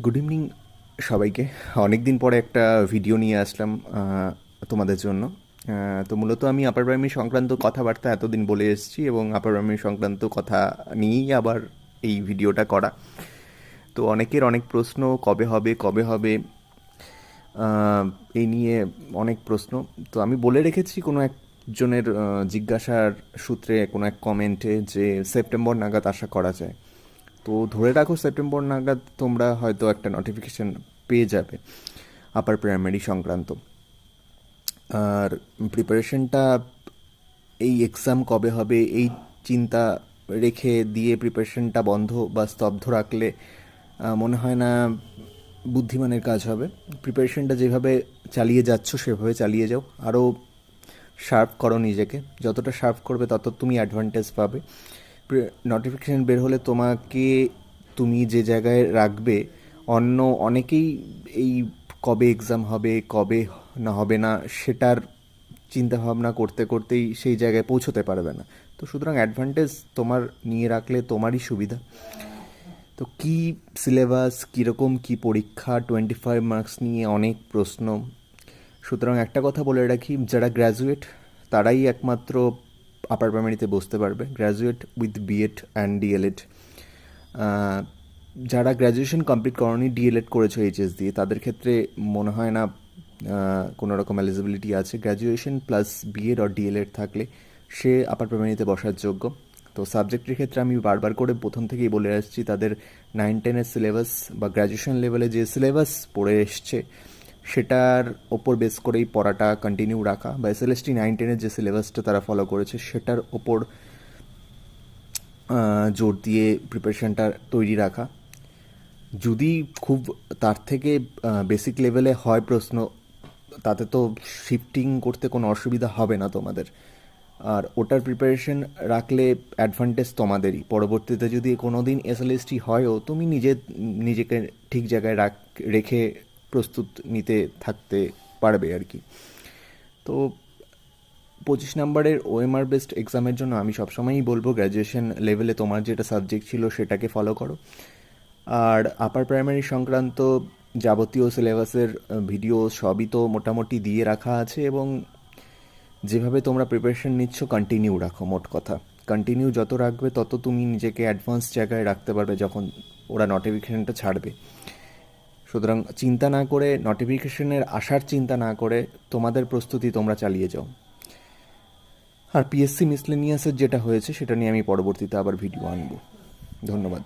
Good evening সবাইকে। অনেক দিন পরে একটা ভিডিও নিয়ে আসলাম তোমাদের জন্য। তো মূলত আমি আপার প্রাইমারি সংক্রান্ত কথাবার্তা এতদিন বলে এসেছি এবং আপার প্রাইমারি সংক্রান্ত কথা নিয়েই আবার এই ভিডিওটা করা। তো অনেকের অনেক প্রশ্ন, কবে হবে কবে হবে, আহ, এই নিয়ে অনেক প্রশ্ন। তো আমি বলে রেখেছি কোনো একজনের জিজ্ঞাসার সূত্রে কোনো এক কমেন্টে যে সেপ্টেম্বর নাগাদ আশা করা যায়। তো ধরে রাখো সেপ্টেম্বর নাগাদ তোমরা হয়তো একটা নোটিফিকেশন পেয়ে যাবে আপার প্রাইমারি সংক্রান্ত। আর প্রিপারেশনটা এই এক্সাম কবে হবে এই চিন্তা রেখে দিয়ে প্রিপারেশনটা বন্ধ বা স্তব্ধ রাখলে মনে হয় না বুদ্ধিমানের কাজ হবে। প্রিপারেশনটা যেভাবে চালিয়ে যাচ্ছ সেভাবে চালিয়ে যাও, আরও শার্প করো নিজেকে। যতটা শার্প করবে তত তুমি অ্যাডভান্টেজ পাবে। নোটিফিকেশান বের হলে তোমাকে, তুমি যে জায়গায় রাখবে, অন্য অনেকেই এই কবে এক্সাম হবে কবে না হবে না সেটার চিন্তা ভাবনা করতে করতেই সেই জায়গায় পৌঁছতে পারবে না। তো সুতরাং অ্যাডভান্টেজ তোমার নিয়ে রাখলে তোমারই সুবিধা। তো কী সিলেবাস, কীরকম কী পরীক্ষা, 25 মার্কস নিয়ে অনেক প্রশ্ন। সুতরাং একটা কথা বলে রাখি, যারা গ্র্যাজুয়েট তারাই একমাত্র আপার প্রাইমারিতে বসতে পারবে, graduate with BEd and DElEd. যারা গ্র্যাজুয়েশন কমপ্লিট করনি, ডিএলএড করেছো এইচএস দিয়ে, তাদের ক্ষেত্রে মনে হয় না কোনো রকম এলিজিবিলিটি আছে। গ্র্যাজুয়েশন প্লাস বিএড আর ডিএলএড থাকলে সে আপার প্রাইমারিতে বসার যোগ্য। তো সাবজেক্টের ক্ষেত্রে আমি বারবার করে প্রথম থেকেই বলে আসছি, তাদের 9-10-এর সিলেবাস বা গ্র্যাজুয়েশন লেভেলে যে সিলেবাস পড়ে এসছে সেটার ওপর বেস করেই পড়াটা কন্টিনিউ রাখা, বা এসএলএসটি 9-10-এর যে সিলেবাসটা তারা ফলো করেছে সেটার ওপর জোর দিয়ে প্রিপারেশনটা তৈরি রাখা। যদি খুব তার থেকে বেসিক লেভেলে হয় প্রশ্ন, তাতে তো শিফটিং করতে কোনো অসুবিধা হবে না তোমাদের। আর ওটার প্রিপারেশন রাখলে অ্যাডভান্টেজ তোমাদেরই। পরবর্তীতে যদি কোনো দিন এসএলএসটি হয়ও, তুমি নিজেকে ঠিক জায়গায় রেখে প্রস্তুত নিতে থাকতে পারবে আর কি। তো 25 নম্বরের ওএমআর বেসড এক্সামের জন্য আমি সবসময়ই বলবো, গ্র্যাজুয়েশন লেভেলে তোমার যেটা সাবজেক্ট ছিল সেটাকে ফলো করো। আর আপার প্রাইমারি সংক্রান্ত যাবতীয় সিলেবাসের ভিডিও সবই তো মোটামুটি দিয়ে রাখা আছে, এবং যেভাবে তোমরা প্রিপারেশন নিচ্ছ কন্টিনিউ রাখো। মোট কথা, কন্টিনিউ যত রাখবে তত তুমি নিজেকে অ্যাডভান্স জায়গায় রাখতে পারবে যখন ওরা নোটিফিকেশানটা ছাড়বে। সুতরাং চিন্তা না করে, নোটিফিকেশনের আসার চিন্তা না করে তোমাদের প্রস্তুতি তোমরা চালিয়ে যাও। আর পিএসসি মিসলেনিয়াসের যেটা হয়েছে সেটা নিয়ে আমি পরবর্তীতে আবার ভিডিও আনবো। ধন্যবাদ।